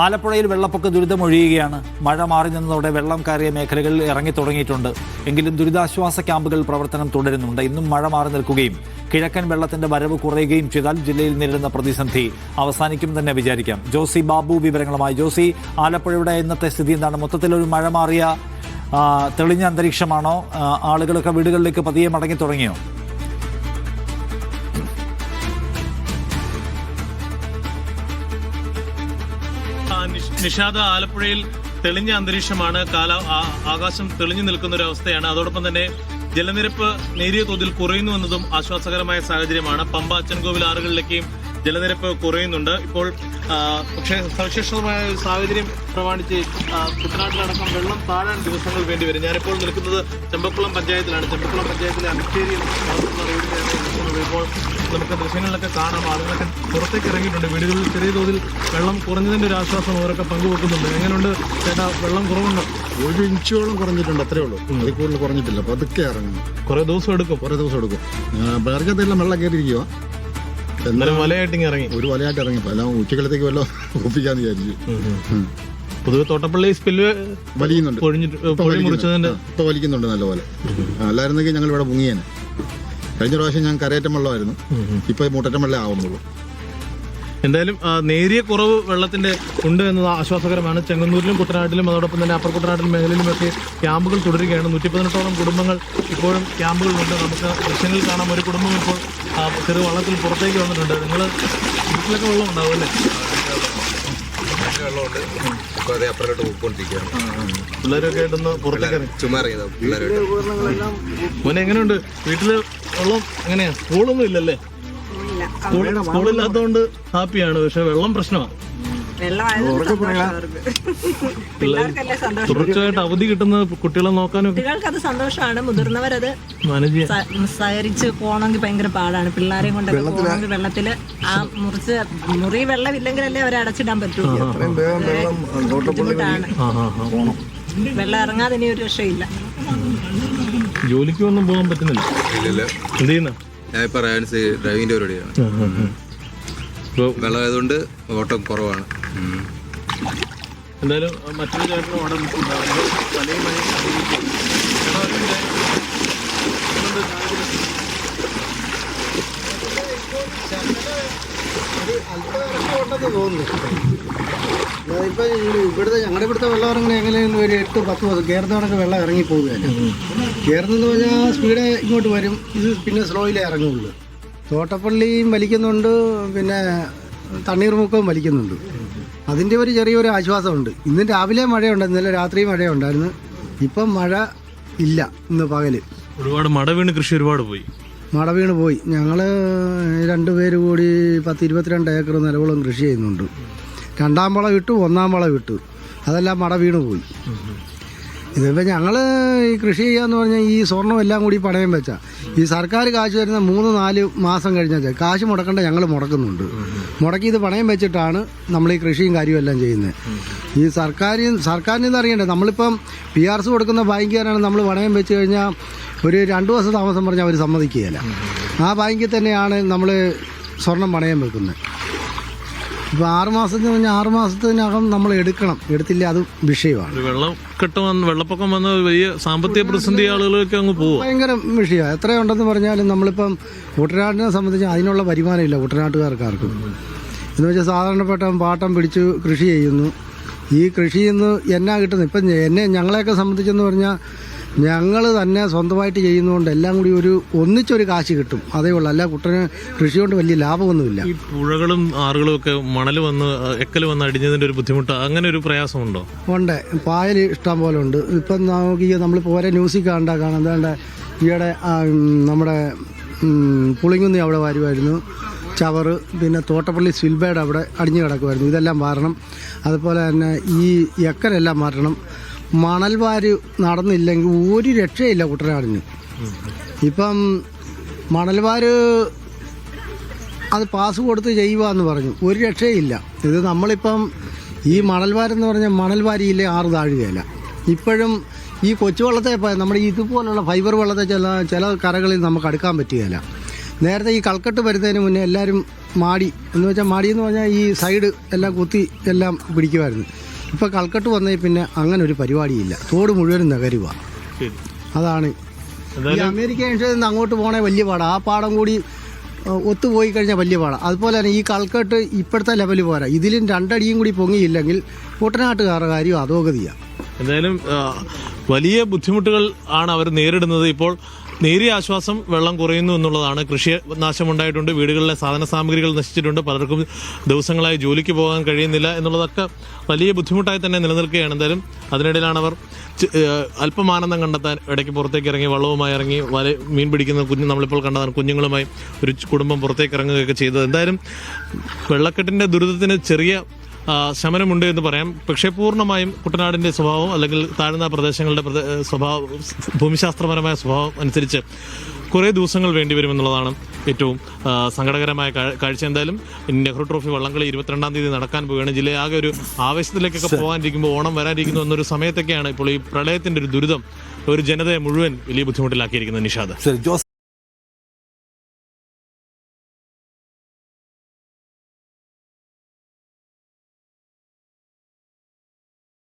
ആലപ്പുഴയിൽ വെള്ളപ്പൊക്ക ദുരിതമൊഴിയുകയാണ്. മഴ മാറി നിന്നതോടെ വെള്ളം കയറിയ മേഖലകളിൽ ഇറങ്ങി തുടങ്ങിയിട്ടുണ്ട്. എങ്കിലും ദുരിതാശ്വാസ ക്യാമ്പുകൾ പ്രവർത്തനം തുടരുന്നുണ്ട്. ഇന്നും മഴ മാറി നിൽക്കുകയും കിഴക്കൻ വെള്ളത്തിന്റെ വരവ് കുറയുകയും ചെയ്താൽ ജില്ലയിൽ നേരിടുന്ന പ്രതിസന്ധി അവസാനിക്കും തന്നെ വിചാരിക്കാം. ജോസി ബാബു വിവരങ്ങളുമായി. ജോസി, ആലപ്പുഴയുടെ ഇന്നത്തെ സ്ഥിതി എന്താണ്? മൊത്തത്തിലൊരു മഴ മാറിയ തെളിഞ്ഞ അന്തരീക്ഷമാണോ? ആളുകളൊക്കെ വീടുകളിലേക്ക് പതിയെ മടങ്ങി തുടങ്ങിയോ? നിഷാദ, ആലപ്പുഴയിൽ തെളിഞ്ഞ അന്തരീക്ഷമാണ്. ആകാശം തെളിഞ്ഞു നിൽക്കുന്ന ഒരു അവസ്ഥയാണ്. അതോടൊപ്പം തന്നെ ജലനിരപ്പ് നേരിയ തോതിൽ കുറയുന്നു എന്നതും ആശ്വാസകരമായ സാഹചര്യമാണ്. പമ്പ, അച്ചൻകോവിൽ ആറുകളിലേക്കും ജലനിരപ്പ് കുറയുന്നുണ്ട്. ഇപ്പോൾ പക്ഷേ സവിശേഷമായ ഒരു സാഹചര്യം പ്രമാണിച്ച് കുട്ടനാട്ടിലടക്കം വെള്ളം താഴാൻ ദിവസങ്ങൾ വേണ്ടിവരും. ഞാനിപ്പോൾ നിൽക്കുന്നത് ചെമ്പക്കുളം പഞ്ചായത്തിലാണ്. ചെമ്പക്കുളം പഞ്ചായത്തിലെ അമിച്ചേരിയിൽ നിൽക്കുന്നത്. ഇപ്പോൾ നമുക്ക് ദൃശ്യങ്ങളിലൊക്കെ കാണാം, ആളുകളൊക്കെ പുറത്തേക്ക് ഇറങ്ങിയിട്ടുണ്ട്. വീടുകളിൽ ചെറിയ തോതിൽ വെള്ളം കുറഞ്ഞതിൻ്റെ ഒരു ആശ്വാസം അവരൊക്കെ പങ്കുവെക്കുന്നുണ്ട്. എങ്ങനെയുണ്ട് ചേട്ടാ, വെള്ളം കുറവുണ്ടോ? 1 ഇഞ്ചോളം കുറഞ്ഞിട്ടുണ്ട്, അത്രേ ഉള്ളൂ. അതിൽ കൂടുതൽ കുറഞ്ഞിട്ടില്ല. പതുക്കെ ഇറങ്ങും. കുറേ ദിവസം എടുക്കും. ബേർഗത്തെല്ലാം വെള്ളം കയറിയിരിക്കുക. എന്നാലും വലയായിട്ട് ഇറങ്ങി, ഒരു വലയായിട്ട് ഇറങ്ങിയപ്പോൾ എല്ലാം ഉച്ചക്കാലത്തേക്ക് വല്ല ഒപ്പിക്കാന്ന് വിചാരിച്ചു. പൊതുവെ തോട്ടപ്പള്ളി സ്പില്ല് വലിയുന്നുണ്ട്, ഇപ്പൊ വലിക്കുന്നുണ്ട് നല്ലപോലെ. അല്ലായിരുന്നെങ്കിൽ ഞങ്ങൾ ഇവിടെ മുങ്ങിയേനെ. കഴിഞ്ഞ പ്രാവശ്യം ഞാൻ കരയേറ്റം വെള്ളമായിരുന്നു, ഇപ്പൊ മുട്ടറ്റം വെള്ളം ആവുന്നുള്ളൂ. എന്തായാലും നേരിയ കുറവ് വെള്ളത്തിന്റെ ഉണ്ട് എന്നത് ആശ്വാസകരമാണ്. ചെങ്ങന്നൂരിലും കുട്ടനാട്ടിലും അതോടൊപ്പം തന്നെ അപ്പർ കുട്ടനാട്ടിലും മേഖലയിലുമൊക്കെ ക്യാമ്പുകൾ തുടരുകയാണ്. 118ഓളം കുടുംബങ്ങൾ ഇപ്പോഴും ക്യാമ്പുകളുണ്ട്. നമുക്ക് ദൃശ്യങ്ങളിൽ കാണാം, ഒരു കുടുംബം ഇപ്പോൾ ചെറു വള്ളത്തിൽ പുറത്തേക്ക് വന്നിട്ടുണ്ട്. നിങ്ങൾ വീട്ടിലൊക്കെ വെള്ളം ഉണ്ടാവും അല്ലേ? വെള്ളമുണ്ട്, അപ്പുറത്തോട്ട് പോയിക്കൊണ്ടിരിക്കുകയാണ്. പിള്ളേരൊക്കെ ആയിട്ടൊന്ന് പുറത്തേക്ക് മോനെ, എങ്ങനെയുണ്ട് വീട്ടില് വെള്ളം? എങ്ങനെയാ? സ്കൂളൊന്നും ഇല്ലല്ലേ? സ്കൂളില്ലാത്തതുകൊണ്ട് ഹാപ്പിയാണ്, പക്ഷെ വെള്ളം പ്രശ്നമാണ്. തുടർച്ചയായിട്ട് അവധി കിട്ടുന്ന കുട്ടികളെ നോക്കാനും കുട്ടികൾക്ക് അത് സന്തോഷമാണ്. മുതിർന്നവരത് സഹകരിച്ച് പോകണമെങ്കിൽ ഭയങ്കര പാടാണ്. പിള്ളേരെയും കൊണ്ടൊക്കെ പോകണമെങ്കിൽ വെള്ളത്തില് മുറി വെള്ളമില്ലെങ്കിലല്ലേ അവരെ അടച്ചിടാൻ പറ്റുള്ളൂ. ബുദ്ധിമുട്ടാണ്. വെള്ളം ഇറങ്ങാതെ ഇനി ഒരു രക്ഷയില്ല. ജോലിക്ക് ഒന്നും പോകാൻ പറ്റുന്നില്ല. എന്ത് ചെയ്യുന്ന? ഞാനിപ്പോൾ ഡ്രൈവിംഗിൻ്റെ പരിപാടിയാണ്. വെള്ളമായതുകൊണ്ട് ഓട്ടം കുറവാണ്. എന്തായാലും മറ്റൊരു ചേട്ടനും അവിടെ ഇപ്പൊ ഞങ്ങളുടെ ഇവിടുത്തെ വെള്ളം ഇറങ്ങണ എങ്ങനെയാണ് ഒരു 8-10 ദിവസം കയറുന്നവണൊക്കെ വെള്ളം ഇറങ്ങി പോകുകയല്ല. കയറുന്നതെന്ന് പറഞ്ഞാൽ സ്പീഡ് ഇങ്ങോട്ട് വരും, ഇത് പിന്നെ സ്ലോയിലേ ഇറങ്ങുള്ളൂ. തോട്ടപ്പള്ളിയും വലിക്കുന്നുണ്ട്, പിന്നെ തണ്ണീർമുക്കവും വലിക്കുന്നുണ്ട്. അതിൻ്റെ ഒരു ചെറിയൊരു ആശ്വാസമുണ്ട്. ഇന്ന് രാവിലെ മഴയുണ്ട്, ഇന്നലെ രാത്രി മഴയുണ്ടായിരുന്നു. ഇപ്പം മഴ ഇല്ല. ഇന്ന് പകല് ഒരുപാട് മട വീണ് കൃഷി ഒരുപാട് പോയി. മട വീണ് പോയി. ഞങ്ങൾ 2 പേര് കൂടി 10-22 ഏക്കർ നിലവോളം കൃഷി ചെയ്യുന്നുണ്ട്. 2ാം വളം ഇട്ടു, 1ാം വളം ഇട്ടു, അതെല്ലാം മട വീണ് പോയി. ഇതിപ്പോൾ ഞങ്ങൾ ഈ കൃഷി ചെയ്യാന്ന് പറഞ്ഞാൽ ഈ സ്വർണ്ണം എല്ലാം കൂടി പണയം വെച്ചാൽ ഈ സർക്കാർ കാശ് വരുന്ന 3-4 മാസം കഴിഞ്ഞാൽ കാശ് മുടക്കേണ്ട ഞങ്ങൾ മുടക്കുന്നുണ്ട്. മുടക്കി ഇത് പണയം വെച്ചിട്ടാണ് നമ്മൾ ഈ കൃഷിയും കാര്യവും എല്ലാം ചെയ്യുന്നത്. ഈ സർക്കാരിൽ നിന്ന് അറിയണ്ടേ, നമ്മളിപ്പം PRS കൊടുക്കുന്ന ബാങ്കുകാരാണ്. നമ്മൾ പണയം വെച്ച് കഴിഞ്ഞാൽ ഒരു 2 ദിവസം താമസം പറഞ്ഞാൽ അവർ സമ്മതിക്കുകയില്ല. ആ ബാങ്കിൽ തന്നെയാണ് നമ്മൾ സ്വർണം പണയം വെക്കുന്നത്. ഇപ്പോൾ 6 മാസത്തിന് പറഞ്ഞാൽ 6 മാസത്തിനകം നമ്മൾ എടുത്തില്ല, അത് വിഷയമാണ്. വെള്ളപ്പൊക്കം വന്ന വലിയ സാമ്പത്തിക പ്രതിസന്ധി ആളുകളൊക്കെ അങ്ങ് പോകും. ഭയങ്കര വിഷയമാണ്. എത്രയുണ്ടെന്ന് പറഞ്ഞാലും നമ്മളിപ്പം കുട്ടനാട്ടിനെ സംബന്ധിച്ച് അതിനുള്ള വരുമാനമില്ല കുട്ടനാട്ടുകാർക്കാർക്കും. എന്ന് വെച്ചാൽ സാധാരണപ്പെട്ട പാട്ടം പിടിച്ച് കൃഷി ചെയ്യുന്നു. ഈ കൃഷിയിൽ നിന്ന് എന്നാ കിട്ടുന്നത്? ഇപ്പം ഞങ്ങളെയൊക്കെ സംബന്ധിച്ചെന്ന് പറഞ്ഞാൽ ഞങ്ങൾ തന്നെ സ്വന്തമായിട്ട് ചെയ്യുന്നതുകൊണ്ട് എല്ലാം കൂടി ഒന്നിച്ചൊരു കാശ് കിട്ടും, അതേ ഉള്ളൂ. അല്ല കൃഷി കൊണ്ട് വലിയ ലാഭമൊന്നുമില്ല. ഈ പുഴകളും ആറുകളും ഒക്കെ മണൽ വന്ന് എക്കൽ വന്ന് അടിഞ്ഞതിൻ്റെ ഒരു ബുദ്ധിമുട്ട്, അങ്ങനെ ഒരു പ്രയാസമുണ്ടോ? ഉണ്ട്. പായൽ ഇഷ്ടം പോലെ ഉണ്ട്. ഇപ്പം നമ്മളിപ്പോൾ ഓരോ ന്യൂസിൽ കാണാൻ എന്താണ്ട് ഈയിടെ നമ്മുടെ പുളിങ്കുന്നി അവിടെ വരുമായിരുന്നു, ചവറ്, പിന്നെ തോട്ടപ്പള്ളി സ്വിൽബേഡ് അവിടെ അടിഞ്ഞു കിടക്കുമായിരുന്നു. ഇതെല്ലാം മാറണം. അതുപോലെ തന്നെ ഈ എക്കലെല്ലാം മാറ്റണം. മണൽവാര് നടന്നില്ലെങ്കിൽ ഒരു രക്ഷയില്ല കുട്ടനാടിന്. ഇപ്പം മണൽവാര് അത് പാസ് കൊടുത്ത് ചെയ്യുക പറഞ്ഞു, ഒരു രക്ഷയില്ല. ഇത് നമ്മളിപ്പം ഈ മണൽവാരെന്ന് പറഞ്ഞാൽ മണൽവാരിയില്ലേ 6 താഴുകയില്ല. ഇപ്പോഴും ഈ കൊച്ചുവെള്ളത്തെ നമ്മുടെ ഇതുപോലുള്ള ഫൈബർ വെള്ളത്തെ ചില കരകളിൽ നമുക്ക് അടുക്കാൻ പറ്റുകയില്ല. നേരത്തെ ഈ കൾക്കെട്ട് വരുന്നതിന് മുന്നേ എല്ലാവരും മാടി എന്ന് വെച്ചാൽ മാടി എന്ന് പറഞ്ഞാൽ ഈ സൈഡ് എല്ലാം കുത്തി എല്ലാം പിടിക്കുമായിരുന്നു. ഇപ്പോൾ കൽക്കട്ട് വന്നേ പിന്നെ അങ്ങനെ ഒരു പരിപാടിയില്ല, തോട് മുഴുവനും നഗരുക. അതാണ് ഈ അമേരിക്കൻ ജംഗ്ഷനിൽ നിന്ന് അങ്ങോട്ട് പോകണേ വലിയ പാടാണ്. ആ പാടം കൂടി ഒത്തുപോയി കഴിഞ്ഞാൽ വലിയ പാടാണ്. അതുപോലെ തന്നെ ഈ കൽക്കട്ട് ഇപ്പോഴത്തെ ലെവൽ പോരാ, ഇതിലും 2 അടിയും കൂടി പൊങ്ങിയില്ലെങ്കിൽ കുട്ടനാട്ടുകാരുടെ കാര്യം അധോഗതിയാണ്. എന്തായാലും വലിയ ബുദ്ധിമുട്ടുകൾ ആണ് അവർ നേരിടുന്നത്. ഇപ്പോൾ നേരിയ ആശ്വാസം വെള്ളം കുറയുന്നു എന്നുള്ളതാണ്. കൃഷി നാശമുണ്ടായിട്ടുണ്ട്, വീടുകളിലെ സാധന സാമഗ്രികൾ നശിച്ചിട്ടുണ്ട്, പലർക്കും ദിവസങ്ങളായി ജോലിക്ക് പോകാൻ കഴിയുന്നില്ല എന്നുള്ളതൊക്കെ വലിയ ബുദ്ധിമുട്ടായി തന്നെ നിലനിൽക്കുകയാണ്. എന്തായാലും അതിനിടയിലാണ് അവർ അല്പം ആനന്ദം കണ്ടെത്താൻ ഇടയ്ക്ക് പുറത്തേക്ക് ഇറങ്ങി വള്ളവുമായി ഇറങ്ങി മീൻ പിടിക്കുന്ന നമ്മളിപ്പോൾ കണ്ടതാണ്, കുഞ്ഞുങ്ങളുമായി ഒരു കുടുംബം പുറത്തേക്ക് ഇറങ്ങുകയൊക്കെ ചെയ്തത്. എന്തായാലും വെള്ളക്കെട്ടിന്റെ ദുരിതത്തിന് ചെറിയ ശമനമുണ്ട് എന്ന് പറയാം. പക്ഷേ പൂർണ്ണമായും കുട്ടനാടിന്റെ സ്വഭാവം അല്ലെങ്കിൽ താഴ്ന്ന പ്രദേശങ്ങളുടെ സ്വഭാവം, ഭൂമിശാസ്ത്രപരമായ സ്വഭാവം അനുസരിച്ച് കുറേ ദിവസങ്ങൾ വേണ്ടിവരുമെന്നുള്ളതാണ് ഏറ്റവും സങ്കടകരമായ കാഴ്ച. എന്തായാലും നെഹ്റു ട്രോഫി വള്ളംകളി 22-ാം തീയതി നടക്കാൻ പോവുകയാണ്. ജില്ലയെ ആകെ ഒരു ആവേശത്തിലേക്കൊക്കെ പോകാനിരിക്കുമ്പോൾ, ഓണം വരാനിരിക്കുന്നു എന്നൊരു സമയത്തൊക്കെയാണ് ഇപ്പോൾ ഈ പ്രളയത്തിന്റെ ഒരു ദുരിതം ഒരു ജനതയെ മുഴുവൻ വലിയ ബുദ്ധിമുട്ടിലാക്കിയിരിക്കുന്നത്. നിഷാദ്.